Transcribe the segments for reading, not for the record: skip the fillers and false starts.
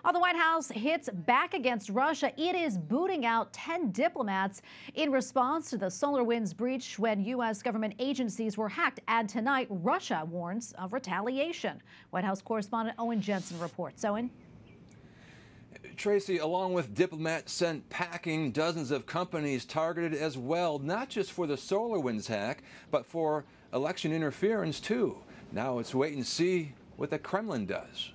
While the White House hits back against Russia, it is booting out 10 diplomats in response to the SolarWinds breach when U.S. government agencies were hacked. And tonight, Russia warns of retaliation. White House correspondent Owen Jensen reports. Owen? Tracy, along with diplomats sent packing, dozens of companies targeted as well, not just for the SolarWinds hack, but for election interference too. Now it's wait and see what the Kremlin does.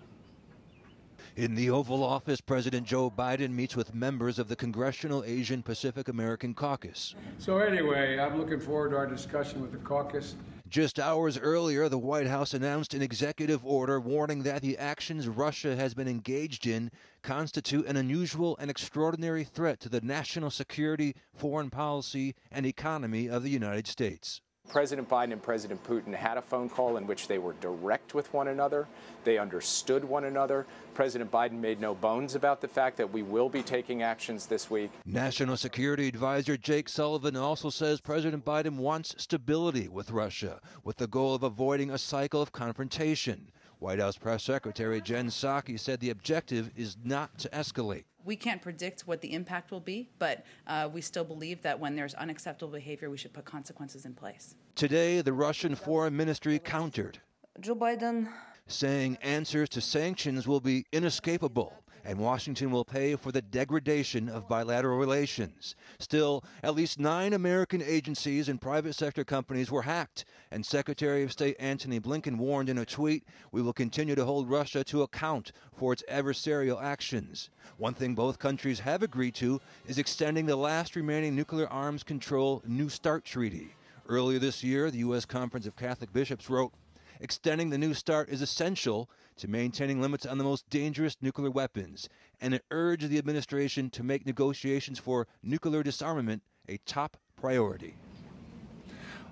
In the Oval Office, President Joe Biden meets with members of the Congressional Asian Pacific American Caucus. So anyway, I'm looking forward to our discussion with the caucus. Just hours earlier, the White House announced an executive order warning that the actions Russia has been engaged in constitute an unusual and extraordinary threat to the national security, foreign policy, and economy of the United States. President Biden and President Putin had a phone call in which they were direct with one another. They understood one another. President Biden made no bones about the fact that we will be taking actions this week. National Security Advisor Jake Sullivan also says President Biden wants stability with Russia, with the goal of avoiding a cycle of confrontation. White House Press Secretary Jen Psaki said the objective is not to escalate. We can't predict what the impact will be, but we still believe that when there's unacceptable behavior, we should put consequences in place. Today, the Russian Foreign Ministry countered, Joe Biden saying answers to sanctions will be inescapable and Washington will pay for the degradation of bilateral relations. Still, at least 9 American agencies and private sector companies were hacked, and Secretary of State Antony Blinken warned in a tweet, "We will continue to hold Russia to account for its adversarial actions." One thing both countries have agreed to is extending the last remaining nuclear arms control New START treaty. Earlier this year, the U.S. Conference of Catholic Bishops wrote, "Extending the New START is essential to maintaining limits on the most dangerous nuclear weapons," and it urged the administration to make negotiations for nuclear disarmament a top priority.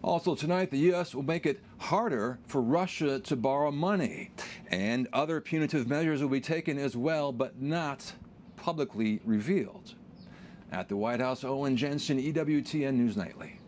Also tonight, the U.S. will make it harder for Russia to borrow money, and other punitive measures will be taken as well, but not publicly revealed. At the White House, Owen Jensen, EWTN News Nightly.